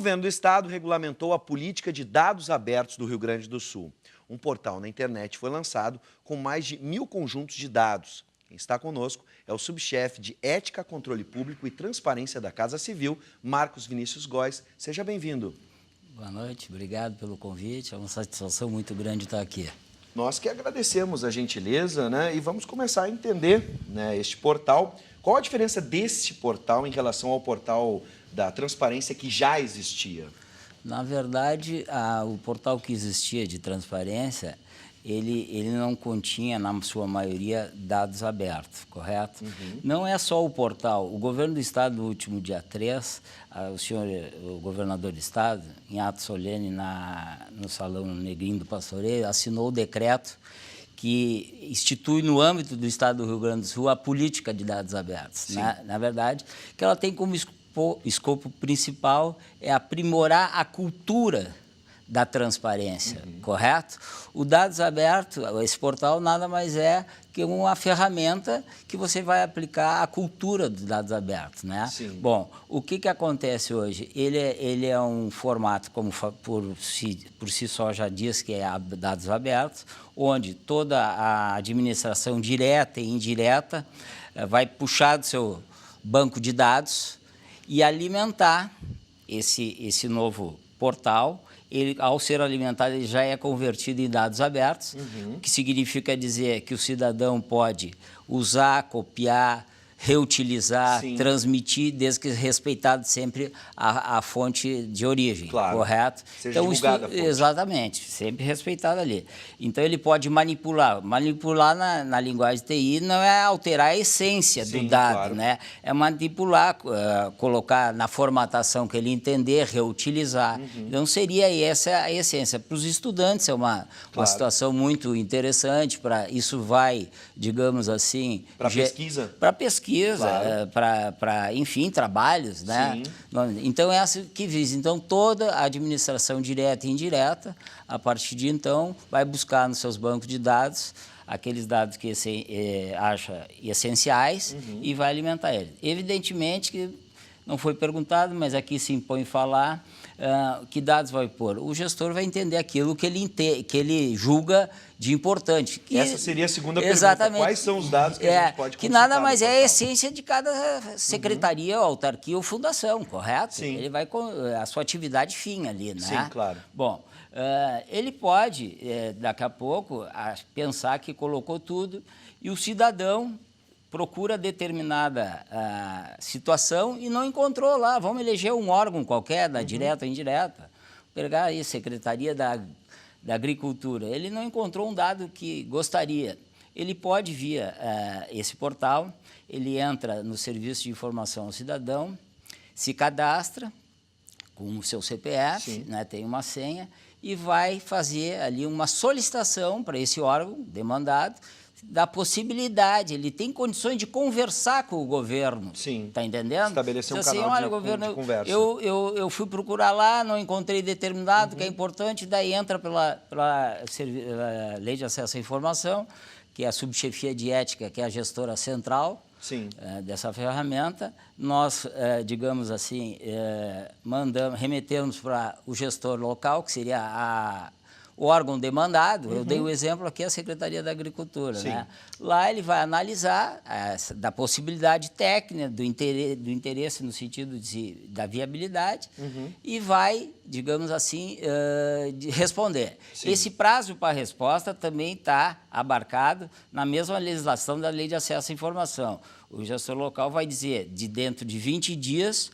governo do estado regulamentou a política de dados abertos do Rio Grande do Sul. Um portal na internet foi lançado com mais de 1.000 conjuntos de dados. Quem está conosco é o subchefe de Ética, Controle Público e Transparência da Casa Civil, Marcos Vinícius Góes. Seja bem-vindo. Boa noite, obrigado pelo convite, é uma satisfação muito grande estar aqui. Nós que agradecemos a gentileza, e vamos começar a entender, este portal. Qual a diferença desse portal em relação ao portal da transparência que já existia? Na verdade, o portal que existia de transparência, ele não continha, na sua maioria, dados abertos, correto? Uhum. Não é só o portal. O governo do estado, no último dia 3, o governador do estado, em ato solene no Salão Negrinho do Pastoreio, assinou o decreto que institui no âmbito do estado do Rio Grande do Sul a política de dados abertos. Na verdade, que ela tem como escopo principal é aprimorar a cultura da transparência, correto? O Dados Abertos, esse portal, nada mais é que uma ferramenta que você vai aplicar à cultura dos dados abertos, né? Sim. Bom, o que acontece hoje? Ele é um formato, como por si só já diz, que é dados abertos, onde toda a administração direta e indireta vai puxar do seu banco de dados e alimentar esse novo portal. Ele, ao ser alimentado, ele já é convertido em dados abertos, o que significa dizer que o cidadão pode usar, copiar, reutilizar, Sim, transmitir, desde que respeitado sempre a fonte de origem, claro, correto? Seja então, divulgada a fonte. Exatamente, sempre respeitado ali. Então, ele pode manipular. Manipular na linguagem de TI não é alterar a essência do dado, claro, né? É manipular, colocar na formatação que ele entender, reutilizar. Então, seria essa a essência. Para os estudantes é uma situação muito interessante, isso vai, digamos assim... Para pesquisa? Para pesquisa, para, enfim, trabalhos, né? Sim. Então, é essa que visa. Então, toda a administração direta e indireta, a partir de então, vai buscar nos seus bancos de dados aqueles dados que acha essenciais e vai alimentar eles. Evidentemente que não foi perguntado, mas aqui se impõe falar que dados vai pôr. O gestor vai entender aquilo que ele julga de importante. Essa seria a segunda exatamente, pergunta. Quais são os dados que a gente pode que nada mais é a portal? essência de cada secretaria, autarquia ou fundação, correto? Sim. Ele vai com a sua atividade fim ali, né? Sim, claro. Bom, ele pode, daqui a pouco, pensar que colocou tudo e o cidadão procura determinada situação e não encontrou lá. Vamos eleger um órgão qualquer, da direta ou indireta. Pegar aí, Secretaria da Agricultura. Ele não encontrou um dado que gostaria. Ele pode, via esse portal, ele entra no Serviço de Informação ao Cidadão, se cadastra com o seu CPF, né, tem uma senha, e vai fazer ali uma solicitação para esse órgão demandado, da possibilidade, ele tem condições de conversar com o governo. Sim. Está entendendo? Estabelecer um assim, canal olha, de governo, conversa. Eu fui procurar lá, não encontrei determinado, que é importante, daí entra pela Lei de Acesso à Informação, que é a subchefia de ética, que é a gestora central dessa ferramenta. Nós, digamos assim, remetemos para o gestor local, que seria o órgão demandado. Eu dei o exemplo aqui, a Secretaria da Agricultura. Né? Lá ele vai analisar da possibilidade técnica, do interesse no sentido da viabilidade e vai, digamos assim, responder. Sim. Esse prazo para resposta também está abarcado na mesma legislação da Lei de Acesso à Informação. O gestor local vai dizer, dentro de 20 dias,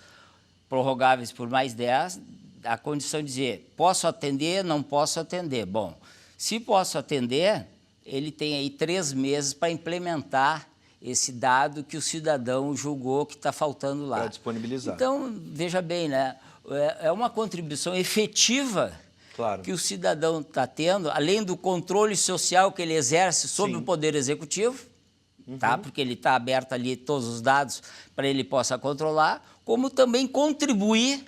prorrogáveis por mais 10, a condição de dizer, posso atender, não posso atender. Bom, se posso atender, ele tem aí 3 meses para implementar esse dado que o cidadão julgou que está faltando lá. Para disponibilizar. Então, veja bem, né? É uma contribuição efetiva que o cidadão está tendo, além do controle social que ele exerce sobre o Poder Executivo, tá? Porque ele está aberto ali todos os dados para ele possa controlar, como também contribuir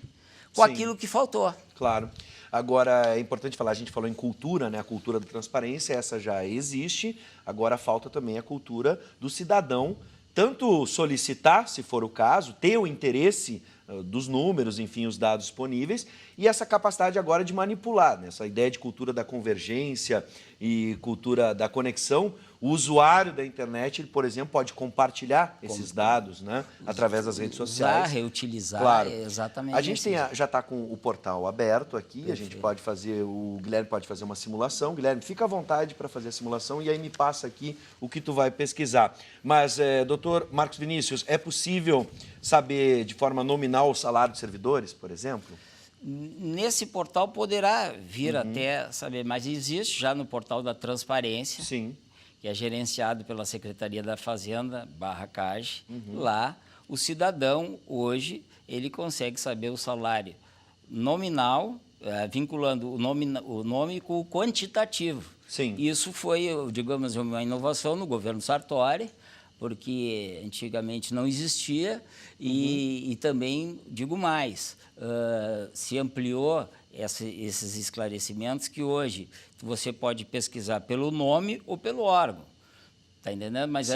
com aquilo que faltou. Claro. Agora, é importante falar, a gente falou em cultura, né? A cultura da transparência, essa já existe. Agora falta também a cultura do cidadão, tanto solicitar, se for o caso, ter o interesse dos números, enfim, os dados disponíveis, e essa capacidade agora de manipular, né? Essa ideia de cultura da convergência e cultura da conexão. O usuário da internet, ele, por exemplo, pode compartilhar esses dados, né, através das redes sociais. Usar, reutilizar, claro. exatamente. A gente já está com o portal aberto aqui, Perfeito. a gente pode fazer, o Guilherme pode fazer uma simulação. Guilherme, fica à vontade para fazer a simulação e aí me passa aqui o que tu vai pesquisar. Mas, doutor Marcos Vinícius, é possível saber de forma nominal o salário dos servidores, por exemplo? Nesse portal poderá vir até saber, mas existe já no portal da Transparência, Sim. que é gerenciado pela Secretaria da Fazenda, /CAGE. Lá, o cidadão, hoje, ele consegue saber o salário nominal, vinculando o nome com o quantitativo. Sim. Isso foi, digamos, uma inovação no governo Sartori, porque antigamente não existia, e também, digo mais, se ampliou esses esclarecimentos que hoje você pode pesquisar pelo nome ou pelo órgão. Está entendendo? Mas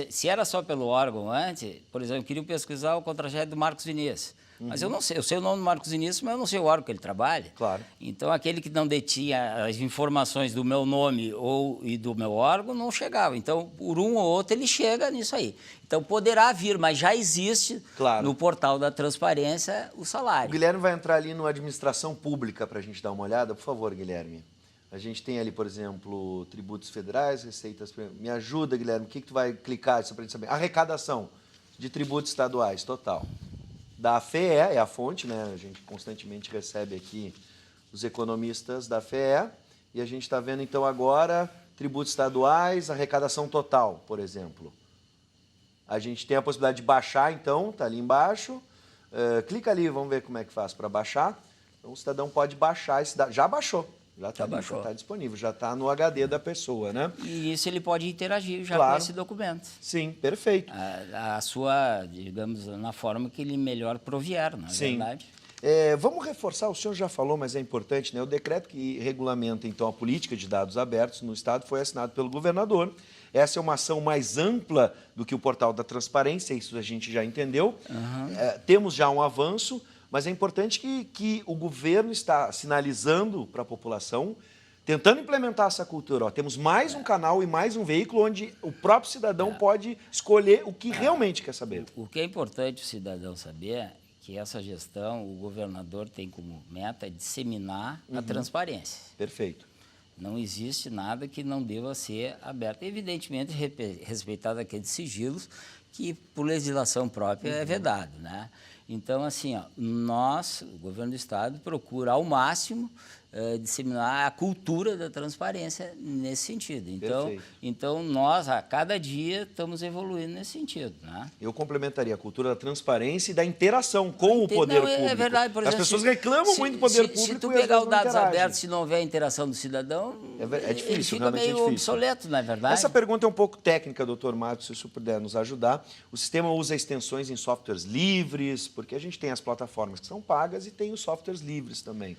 se era só pelo órgão antes, por exemplo, queriam pesquisar o contra-cheque do Marcos Vinícius. Mas eu não sei, eu sei o nome do Marcos Vinícius, mas eu não sei o órgão que ele trabalha. Claro. Então, aquele que não detinha as informações do meu nome e do meu órgão não chegava. Então, por um ou outro, ele chega nisso aí. Então, poderá vir, mas já existe no portal da Transparência o salário. O Guilherme vai entrar ali no Administração Pública para a gente dar uma olhada. Por favor, Guilherme. A gente tem ali, por exemplo, tributos federais, receitas... Me ajuda, Guilherme, o que tu vai clicar só para a gente saber? Arrecadação de tributos estaduais, total. Da FEE, é a fonte, né? A gente constantemente recebe aqui os economistas da FEE, e a gente está vendo, então, agora, tributos estaduais, arrecadação total, por exemplo. A gente tem a possibilidade de baixar, então, está ali embaixo. Clica ali, vamos ver como é que faz para baixar. Então, o cidadão pode baixar esse dado. Já baixou. Já está disponível, já está no HD da pessoa, né? E isso ele pode interagir já com esse documento. Sim, perfeito. A sua, digamos, na forma que ele melhor provier, não é verdade? Vamos reforçar, o senhor já falou, mas é importante, né? O decreto que regulamenta, então, a política de dados abertos no Estado foi assinado pelo governador. Essa é uma ação mais ampla do que o portal da Transparência, isso a gente já entendeu. Temos já um avanço, mas é importante que o governo está sinalizando para a população, tentando implementar essa cultura. Ó, temos mais um canal e mais um veículo onde o próprio cidadão pode escolher o que realmente quer saber. O que é importante o cidadão saber é que essa gestão, o governador tem como meta disseminar a transparência. Perfeito. Não existe nada que não deva ser aberto. Evidentemente, respeitado aqueles sigilos que, por legislação própria, é vedado, né? Então, assim, ó, nós, o governo do Estado, procura ao máximo disseminar a cultura da transparência nesse sentido. Então, nós, a cada dia, estamos evoluindo nesse sentido, né? Eu complementaria a cultura da transparência e da interação com o poder público. É verdade, por exemplo, as pessoas reclamam muito do poder público. Se tu pegar os dados abertos, se não houver interação do cidadão, é difícil, ele fica meio obsoleto, não é verdade? Essa pergunta é um pouco técnica, doutor Marcos, se o senhor puder nos ajudar. O sistema usa extensões em softwares livres, porque a gente tem as plataformas que são pagas e tem os softwares livres também.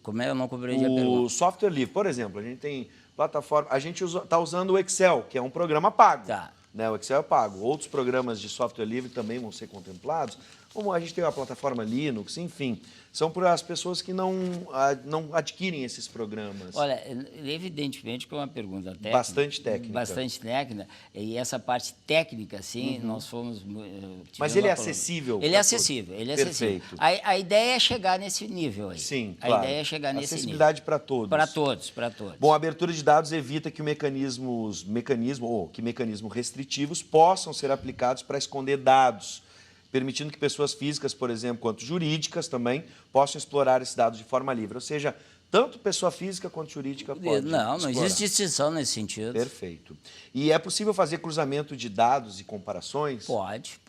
Como é? Eu não compreendi a pergunta. O software livre, por exemplo, a gente tem plataforma, a gente está usando o Excel, que é um programa pago. Tá. Né? O Excel é pago. Outros programas de software livre também vão ser contemplados. Como a gente tem a plataforma Linux, enfim, são para as pessoas que não adquirem esses programas. Olha, evidentemente que é uma pergunta técnica. Bastante técnica. Bastante técnica. E essa parte técnica, sim, nós fomos... Mas ele é acessível? Ele é acessível, ele é acessível. Perfeito. A ideia é chegar nesse nível aí. Sim, claro. A ideia é chegar nesse nível. Acessibilidade para todos. Para todos, para todos. Bom, a abertura de dados evita que mecanismos restritivos possam ser aplicados para esconder dados, permitindo que pessoas físicas, por exemplo, quanto jurídicas também, possam explorar esses dados de forma livre. Ou seja, tanto pessoa física quanto jurídica pode Não existe distinção nesse sentido. Perfeito. E é possível fazer cruzamento de dados e comparações? Pode.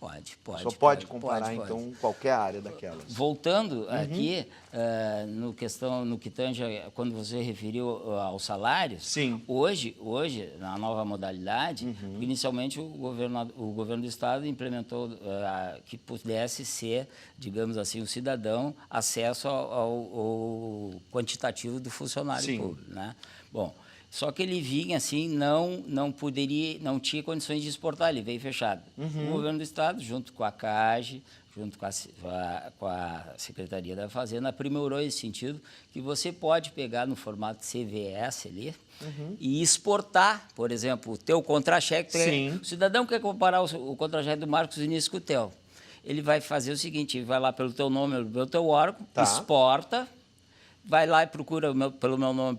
Só pode comparar, então, qualquer área daquelas. Voltando aqui, no que tange, quando você referiu aos salários, sim. Hoje, na nova modalidade, inicialmente o governo do Estado implementou que pudesse ser, digamos assim, o cidadão acesso ao quantitativo do funcionário público, né? Bom, só que ele vinha assim, não tinha condições de exportar, ele veio fechado. O governo do Estado, junto com a CAGE, junto com a Secretaria da Fazenda, aprimorou esse sentido, que você pode pegar no formato CVS ali e exportar, por exemplo, o teu contra-cheque. O cidadão quer comparar o contra-cheque do Marcos Vinícius com o teu. Ele vai fazer o seguinte, ele vai lá pelo teu nome, pelo teu órgão, exporta, vai lá e procura pelo meu nome,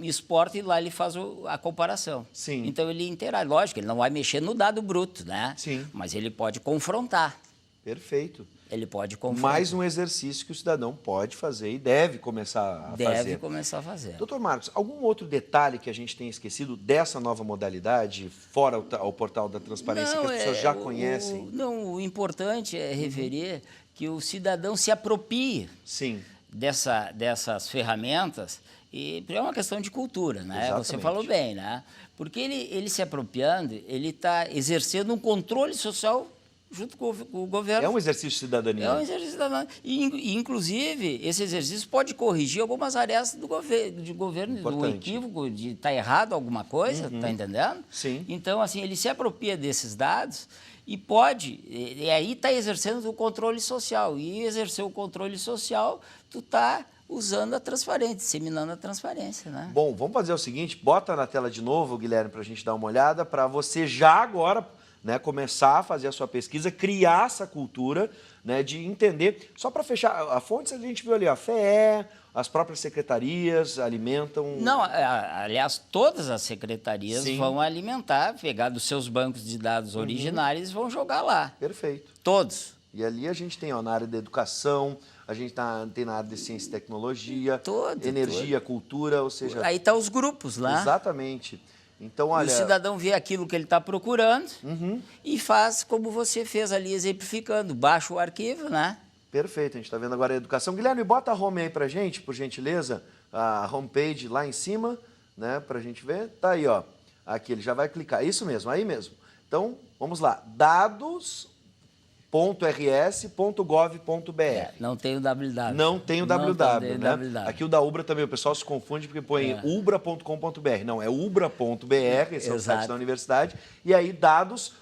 exporta e lá ele faz a comparação. Sim. Então ele interage. Lógico, ele não vai mexer no dado bruto, né? Sim. Mas ele pode confrontar. Perfeito. Ele pode confrontar. Mais um exercício que o cidadão pode fazer e deve começar a fazer. Deve começar a fazer. Doutor Marcos, algum outro detalhe que a gente tenha esquecido dessa nova modalidade, fora o portal da transparência, que as pessoas já conhecem? O importante é referir que o cidadão se aproprie dessas ferramentas, e é uma questão de cultura, né? Exatamente. Você falou bem, né? Porque ele se apropriando, ele está exercendo um controle social junto com o governo. É um exercício de cidadania. É um exercício de cidadania. E, inclusive, esse exercício pode corrigir algumas áreas do governo, do equívoco, de estar errado alguma coisa, tá entendendo? Sim. Então, assim, ele se apropria desses dados e pode, e aí está exercendo o controle social. E exercer o controle social, tu está usando a transparência, disseminando a transparência, né? Bom, vamos fazer o seguinte, bota na tela de novo, Guilherme, para a gente dar uma olhada, para você já agora, né, começar a fazer a sua pesquisa, criar essa cultura, né, de entender. Só para fechar, a fonte a gente viu ali, a FEE, as próprias secretarias alimentam... Não, aliás, todas as secretarias vão alimentar, pegar dos seus bancos de dados originários e vão jogar lá. Perfeito. Todos. E ali a gente tem, ó, na área da educação, a gente tem na área de ciência e tecnologia, energia, cultura, ou seja... Aí estão os grupos lá. Exatamente. Então, olha... E o cidadão vê aquilo que ele está procurando e faz como você fez ali, exemplificando. Baixa o arquivo, né? Perfeito, a gente está vendo agora a educação. Guilherme, bota a home aí pra gente, por gentileza, a homepage lá em cima, né, pra gente ver. Tá aí, ó. Aqui, ele já vai clicar. Isso mesmo, aí mesmo. Então, vamos lá. dados.rs.gov.br. Não tem o www. Não tem o www, né? www. Aqui o da Ubra também, o pessoal se confunde porque põe ubra.com.br. Não, é ubra.br, esse é o site da universidade. E aí, dados.rs.gov.br.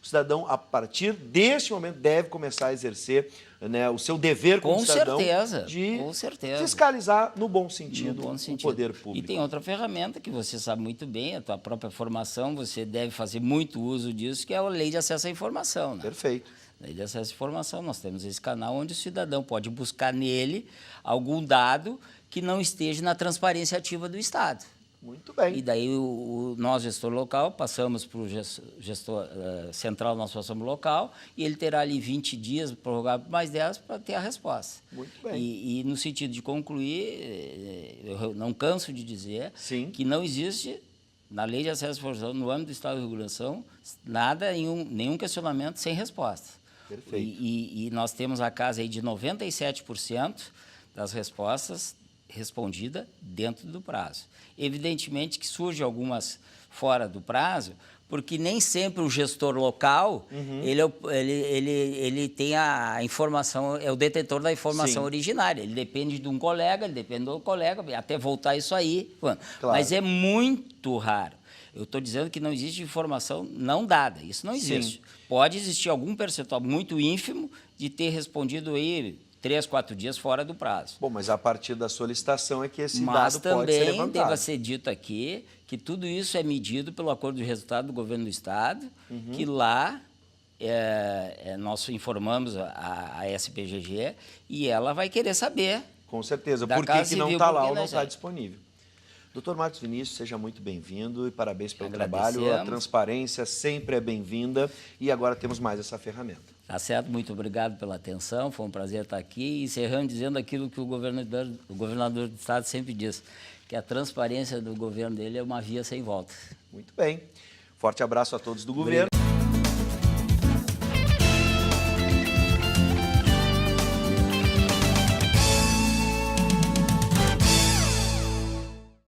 O cidadão, a partir deste momento, deve começar a exercer, né, o seu dever como cidadão de fiscalizar no bom sentido o poder público. E tem outra ferramenta que você sabe muito bem, a tua própria formação, você deve fazer muito uso disso, que é a Lei de Acesso à Informação. Né? Perfeito. Lei de Acesso à Informação, nós temos esse canal onde o cidadão pode buscar nele algum dado que não esteja na transparência ativa do Estado. Muito bem. E daí nós, gestor local, passamos para o gestor central, nós passamos local, e ele terá ali 20 dias, prorrogado por mais 10, para ter a resposta. Muito bem. E no sentido de concluir, eu não canso de dizer que não existe, na Lei de Acesso à Informação, no âmbito do Estado do Rio Grande do Sul, nada, nenhum questionamento sem resposta. Perfeito. E nós temos a casa aí de 97% das respostas respondida dentro do prazo. Evidentemente que surgem algumas fora do prazo, porque nem sempre o gestor local ele tem a informação, é o detentor da informação originária. Ele depende de um colega, ele depende do colega, até voltar isso aí. Claro. Mas é muito raro. Eu estou dizendo que não existe informação não dada, isso não existe. Pode existir algum percentual muito ínfimo de ter respondido aí 3, 4 dias fora do prazo. Bom, mas a partir da solicitação é que esse dado pode ser levantado. Mas também deve ser dito aqui que tudo isso é medido pelo acordo de resultado do governo do Estado, que lá nós informamos a SPGG e ela vai querer saber. Com certeza, por que não está lá ou não está disponível. Doutor Marcos Vinícius, seja muito bem-vindo e parabéns pelo trabalho. A transparência sempre é bem-vinda e agora temos mais essa ferramenta. Tá certo, muito obrigado pela atenção, foi um prazer estar aqui e encerrando dizendo aquilo que o governador do Estado sempre diz, que a transparência do governo dele é uma via sem volta. Muito bem. Forte abraço a todos do governo.